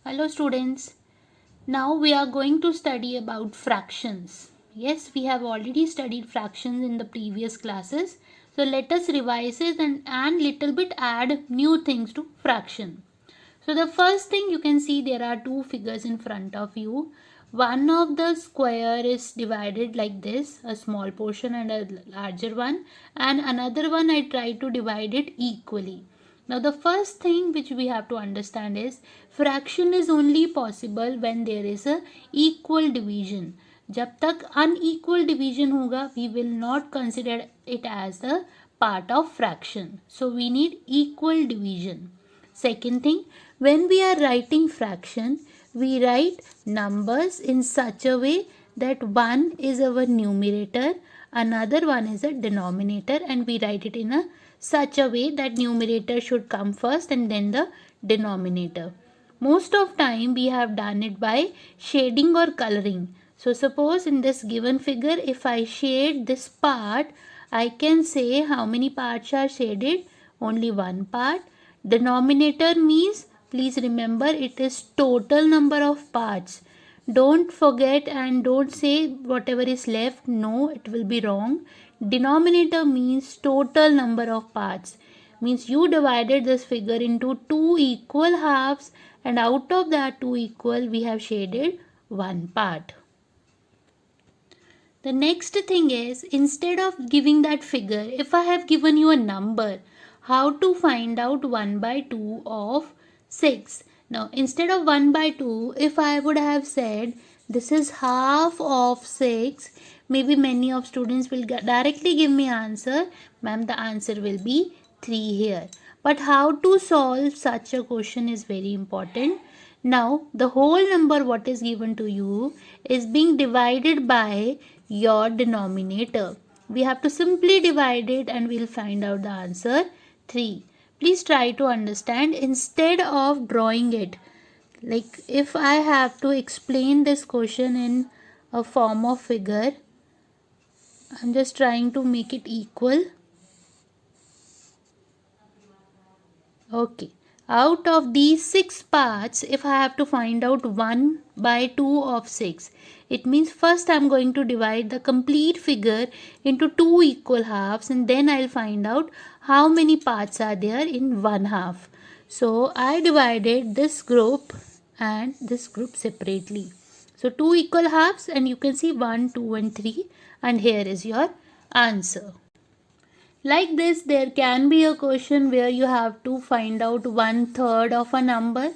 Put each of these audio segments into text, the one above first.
Hello students. Now we are going to study about fractions. Yes, we have already studied fractions in the previous classes. So let us revise it and little bit add new things to fraction. So the first thing you can see, there are two figures in front of you. One of the square is divided like this, a small portion and a larger one, and another one I try to divide it equally. Now the first thing which we have to understand is fraction is only possible when there is a equal division. जब तक unequal division होगा, we will not consider it as the part of fraction. So we need equal division. Second thing, when we are writing fraction, we write numbers in such a way that one is our numerator, another one is a denominator, and we write it in a such a way that numerator should come first and then the denominator. Most of time we have done it by shading or coloring. So suppose in this given figure, if I shade this part, I can say how many parts are shaded? Only one part. Denominator means, please remember, it is total number of parts. Don't forget and don't say whatever is left. No, it will be wrong. Denominator means total number of parts. Means you divided this figure into two equal halves, and out of that two equal we have shaded one part. The next thing is, instead of giving that figure, if I have given you a number, how to find out 1 by 2 of 6. Now instead of 1 by 2, if I would have said this is half of 6, maybe many of students will directly give me answer, ma'am, the answer will be 3 here. But how to solve such a question is very important. Now the whole number what is given to you is being divided by your denominator. We have to simply divide it and we'll find out the answer 3. Please try to understand, instead of drawing it, like if I have to explain this question in a form of figure, I'm just trying to make it equal. Okay. Out of these 6 parts, if I have to find out 1 by 2 of 6, it means first I am going to divide the complete figure into 2 equal halves, and then I'll find out how many parts are there in one half. So I divided this group and this group separately. So 2 equal halves, and you can see 1, 2 and 3, and here is your answer. Like this, there can be a question where you have to find out 1/3 of a number.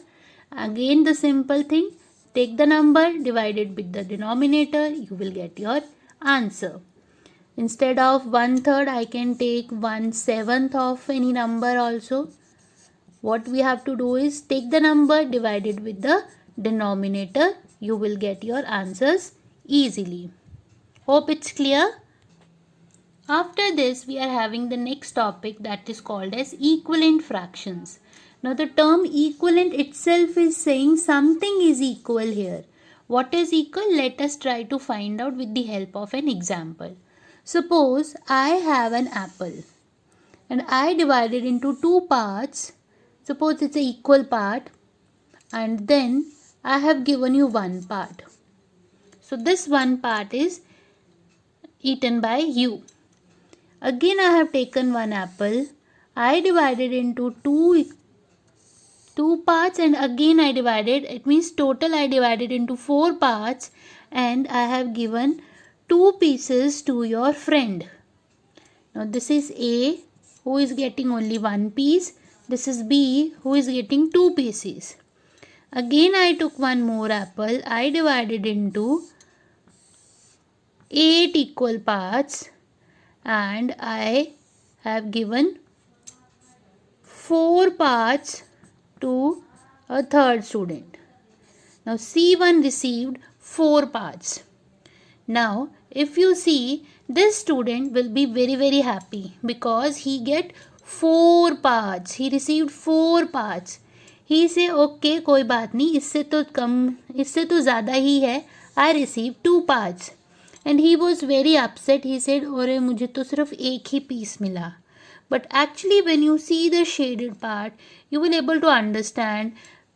Again, the simple thing, take the number, divide it with the denominator, you will get your answer. Instead of 1/3, I can take 1/7 of any number also. What we have to do is take the number, divide it with the denominator, you will get your answers easily. Hope it's clear. After this, we are having the next topic that is called as equivalent fractions. Now the term equivalent itself is saying something is equal here. What is equal? Let us try to find out with the help of an example. Suppose I have an apple and I divide it into two parts. Suppose it's an equal part, and then I have given you one part. So this one part is eaten by you. Again, I have taken one apple. I divided into two parts, and again I divided. It means total I divided into 4 parts, and I have given 2 pieces to your friend. Now this is A, who is getting only 1 piece. This is B, who is getting 2 pieces. Again I took one more apple. I divided into 8 equal parts, and I have given 4 parts to a third student. Now C1 received 4 parts. Now if you see, this student will be very happy because he get 4 parts. He received 4 parts. He say okay, कोई बात नहीं, इससे तो कम, इससे तो ज़्यादा ही है. I received 2 parts. And he was very upset. He said, अरे मुझे तो सिर्फ एक ही piece मिला. But actually when you see the shaded part, you will able to understand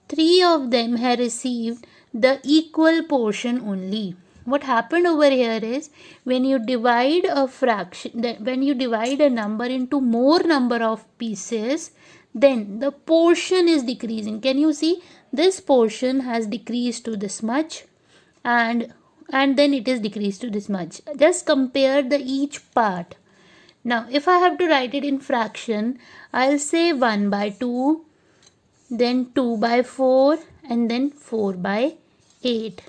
3 of them have received the equal portion only. What happened over here is when you divide a fraction, when you divide a number into more number of pieces, then the portion is decreasing. Can you see? This portion has decreased to this much, and then it is decreased to this much. Just compare the each part. Now if I have to write it in fraction, I'll say 1 by 2, then 2 by 4, and then 4 by 8.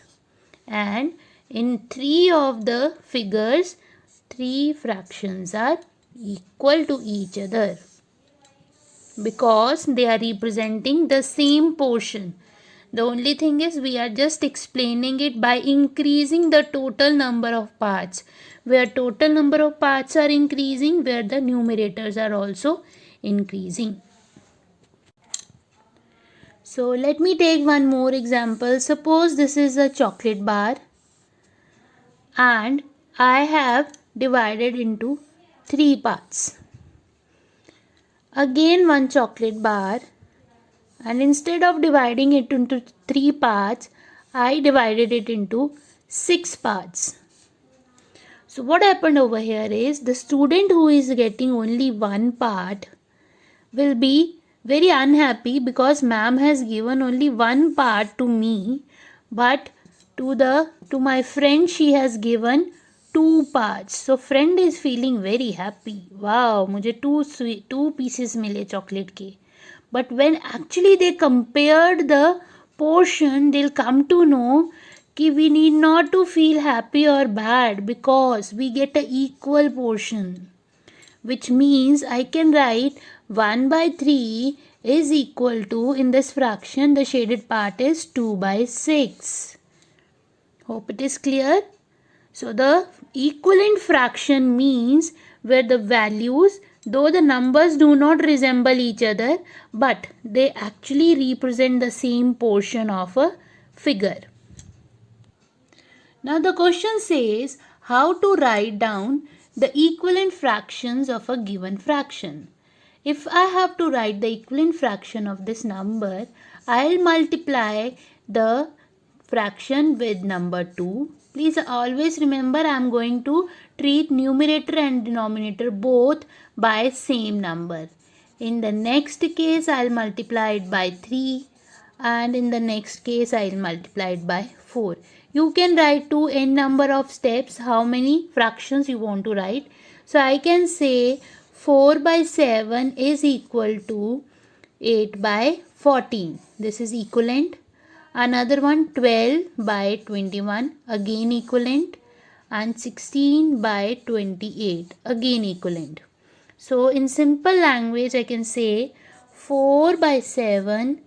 And in 3 of the figures, 3 fractions are equal to each other because they are representing the same portion. The only thing is we are just explaining it by increasing the total number of parts. Where total number of parts are increasing, where the numerators are also increasing. So let me take one more example. Suppose this is a chocolate bar and I have divided into 3 parts. Again one chocolate bar, and instead of dividing it into 3 parts, I divided it into 6 parts. So what happened over here is the student who is getting only one part will be very unhappy because ma'am has given only one part to me, but to my friend she has given 2 parts. So friend is feeling very happy. Wow, मुझे 2 pieces मिले chocolate के. But when actually they compared the portion, they'll come to know कि we need not to feel happy or bad because we get an equal portion. Which means I can write 1 by 3 is equal to, in this fraction, the shaded part is 2 by 6. Hope it is clear. So the equivalent fraction means where the values, though the numbers do not resemble each other, but they actually represent the same portion of a figure. Now the question says how to write down the equivalent fractions of a given fraction. If I have to write the equivalent fraction of this number, I'll multiply the fraction with number 2. Please always remember I am going to treat numerator and denominator both by same number. In the next case I'll multiply it by 3, and in the next case I'll multiply it by 4. You can write to n number of steps how many fractions you want to write. So I can say 4 by 7 is equal to 8 by 14. This is equivalent. Another one 12 by 21, again equivalent, and 16 by 28, again equivalent. So in simple language I can say 4 by 7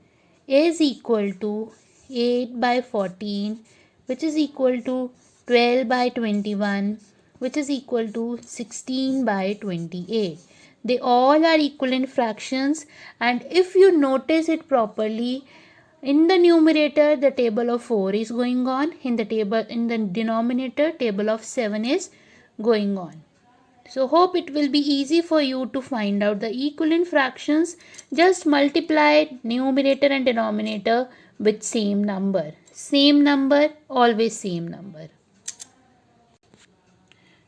is equal to 8 by 14, which is equal to 12 by 21, which is equal to 16 by 28. They all are equivalent fractions, and if you notice it properly, in the numerator the table of 4 is going on, in the denominator table of 7 is going on. So hope it will be easy for you to find out the equivalent fractions. Just multiply numerator and denominator with same number. Same number, always same number.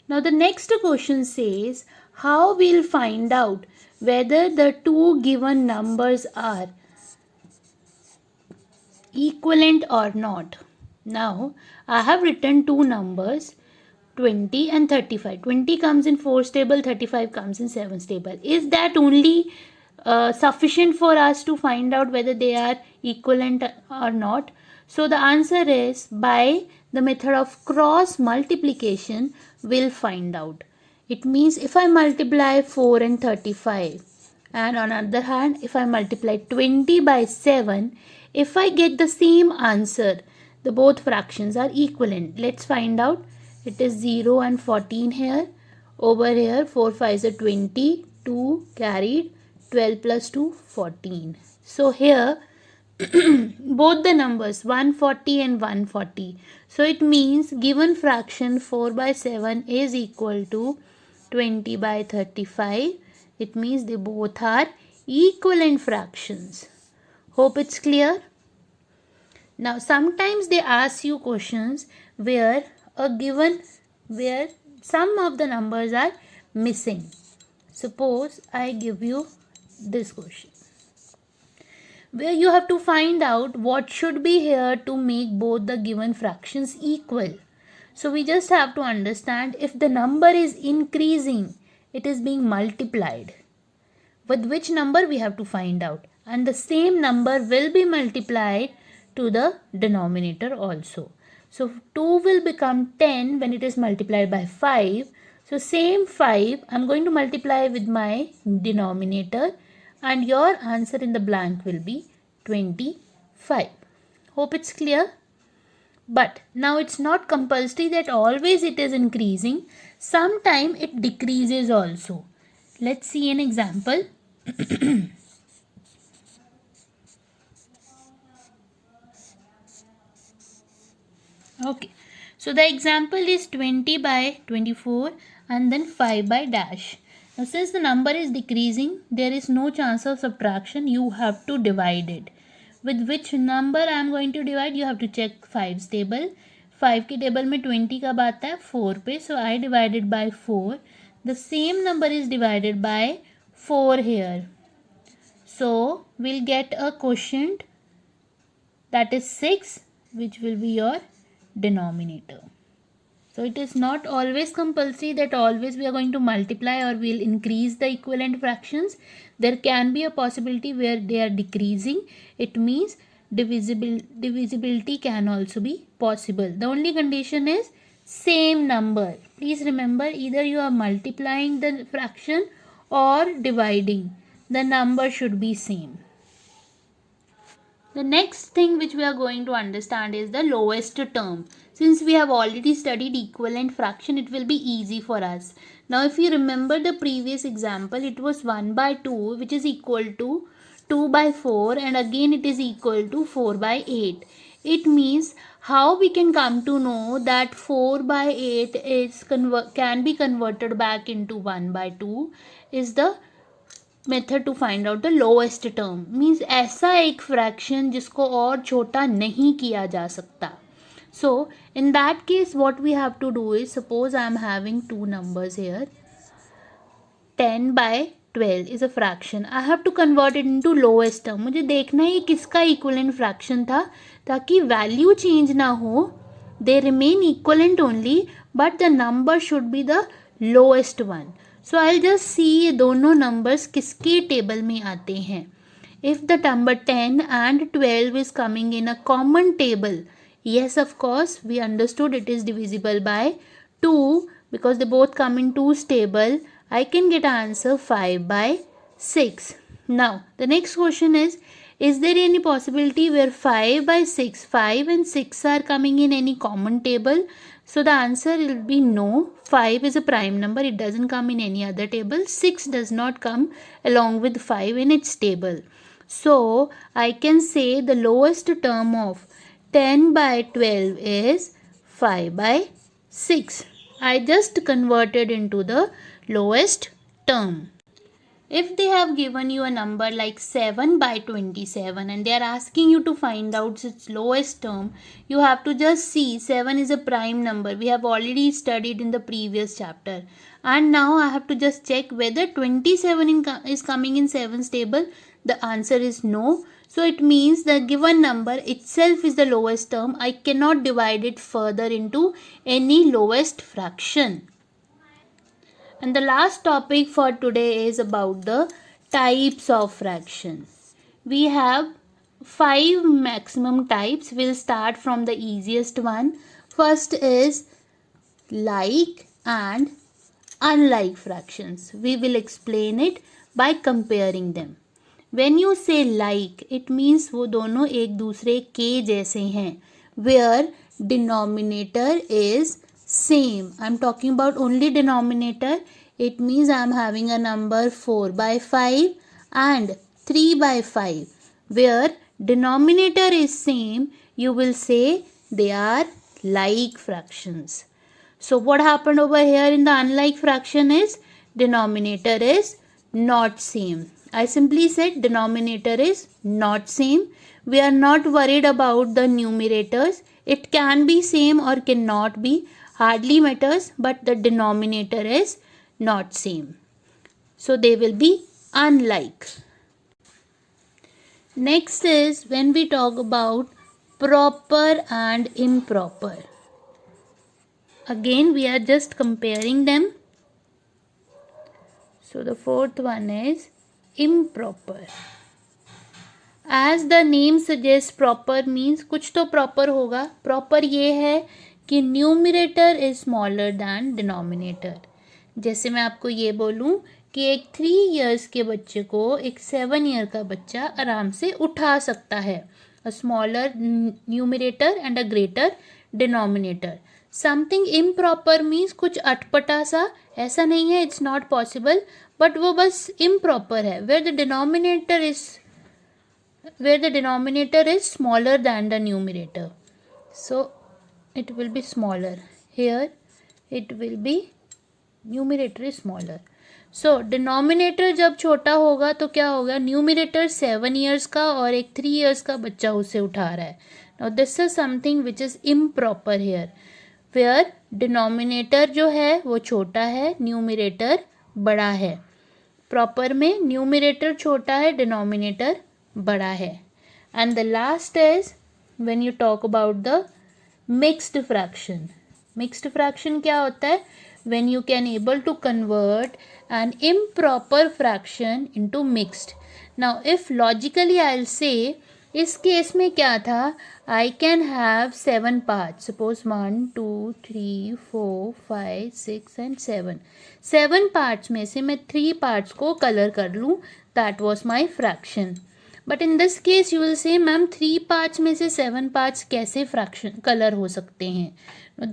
Now the next question says how we'll find out whether the two given numbers are equivalent or not. Now I have written two numbers 20 and 35. 20 comes in 4's table, 35 comes in 7's table. Is that only sufficient for us to find out whether they are equivalent or not? So the answer is by the method of cross multiplication we'll find out. It means if I multiply 4 and 35, and on the other hand if I multiply 20 by 7, if I get the same answer, the both fractions are equivalent. Let's find out. It is 0 and 14 here. Over here 4 5 is 20, 2 carried, 12 plus 2 14. So here both the numbers 140 and 140. So it means given fraction 4 by 7 is equal to 20 by 35. It means they both are equivalent fractions. Hope it's clear. Now sometimes they ask you questions where where some of the numbers are missing. Suppose I give you this question where you have to find out what should be here to make both the given fractions equal. So we just have to understand if the number is increasing, it is being multiplied. With which number we have to find out. And the same number will be multiplied to the denominator also. So 2 will become 10 when it is multiplied by 5. So same 5 I'm going to multiply with my denominator, and your answer in the blank will be 25. Hope it's clear. But now it's not compulsory that always it is increasing. Sometime it decreases also. Let's see an example. Okay, so the example is 20 by 24 and then 5 by dash. Now since the number is decreasing, there is no chance of subtraction. You have to divide it. With which number I am going to divide? You have to check 5's table. 5 की table में 20 कब आता है? 4 पे. So I divided by 4. The same number is divided by 4 here. So we'll get a quotient, that is 6, which will be your denominator. So it is not always compulsory that always we are going to multiply or we'll increase the equivalent fractions. There can be a possibility where they are decreasing. It means divisibility can also be possible. The only condition is same number. Please remember, either you are multiplying the fraction or dividing. The number should be same. The next thing which we are going to understand is the lowest term. Since we have already studied equivalent fraction, it will be easy for us. Now if you remember the previous example, it was 1 by 2 which is equal to 2 by 4, and again it is equal to 4 by 8. It means how we can come to know that 4 by 8 can be converted back into 1 by 2 is the method to find out the lowest term. Means ऐसा एक fraction जिसको और छोटा नहीं किया जा सकता. So in that case what we have to do is, suppose I am having two numbers here. 10 by 12 is a fraction. I have to convert it into lowest term. मुझे देखना है किसका इक्विवेलेंट फ्रैक्शन था ताकि value change ना हो. They remain equivalent only but the number should be the lowest one. So I just see ये दोनों नंबर्स किसके टेबल में आते हैं. If the number 10 and 12 is coming in a common table, yes, of course we understood it is divisible by 2 because they both come in 2's table. I can get answer 5 by 6. Now the next question is there any possibility where 5 by 6, 5 and 6 are coming in any common table? So the answer will be no. 5 is a prime number. It doesn't come in any other table. 6 does not come along with 5 in its table. So I can say the lowest term of 10 by 12 is 5 by 6. I just converted into the lowest term. If they have given you a number like 7 by 27 and they are asking you to find out its lowest term, you have to just see 7 is a prime number. We have already studied in the previous chapter. And now I have to just check whether 27 is coming in 7's table. The answer is no. So it means the given number itself is the lowest term. I cannot divide it further into any lowest fraction. And the last topic for today is about the types of fraction. We have 5 maximum types. We'll start from the easiest one. First is like and unlike fractions. We will explain it by comparing them. When you say like, it means वो दोनों एक दूसरे के जैसे हैं. Where denominator is same. I'm talking about only denominator. It means I'm having a number 4 by 5 and 3 by 5. Where denominator is same, you will say they are like fractions. So what happened over here in the unlike fraction is denominator is not same. I simply said denominator is not same. We are not worried about the numerators. It can be same or cannot be, hardly matters, but the denominator is not same. So they will be unlike. Next is when we talk about proper and improper. Again, we are just comparing them. So the fourth one is improper. As the name suggests, proper means कुछ तो proper होगा. Proper ये है कि numerator is smaller than denominator. जैसे मैं आपको ये बोलूँ कि एक 3 years के बच्चे को एक 7 year का बच्चा आराम से उठा सकता है. A smaller numerator and a greater denominator. Something improper means कुछ अटपटा सा, ऐसा नहीं है it's not possible, but वो बस improper है, where the denominator is smaller than the numerator. So it will be smaller. Here it will be numerator is smaller. So denominator जब छोटा होगा तो क्या होगा, numerator 7 years का और एक 3 years का बच्चा उसे उठा रहा है. Now this is something which is improper here, where denominator जो है वो छोटा है, numerator बड़ा है. Proper में numerator छोटा है, denominator बड़ा है. And the last is when you talk about the mixed fraction. Mixed fraction क्या होता है? When you can able to convert an improper fraction into mixed. Now if logically I'll say, इस case में क्या था, I can have 7 parts. Suppose 1, 2, 3, 4, 5, 6 and 7. 7 parts में से मैं 3 parts को color कर लूँ. That was my fraction. But in this case you will say, ma'am 3 parts में से 7 parts कैसे fraction color हो सकते हैं?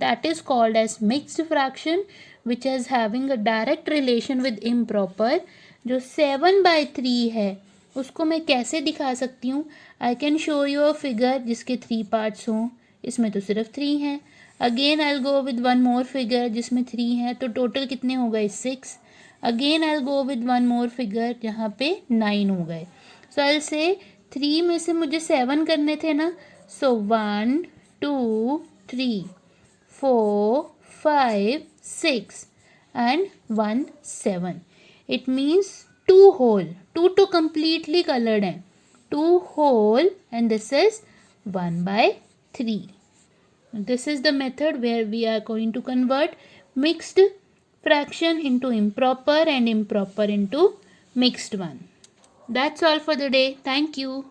That is called as mixed fraction, which is having a direct relation with improper. जो 7/3 है उसको मैं कैसे दिखा सकती हूँ? I can show you a figure जिसके 3 parts हों. इसमें तो सिर्फ 3 हैं. Again I'll go with one more figure जिसमें 3 हैं, तो टोटल कितने हो गए? 6. Again I'll go with one more figure जहाँ पे 9 हो गए. So I'll say 3 में से मुझे 7 करने थे ना. So 1, 2, 3, 4, 5, 6 and 1, 7. It means 2 whole. 2 तो completely colored हैं. 2 whole and this is 1/3. This is the method where we are going to convert mixed fraction into improper and improper into mixed one. That's all for the day. Thank you.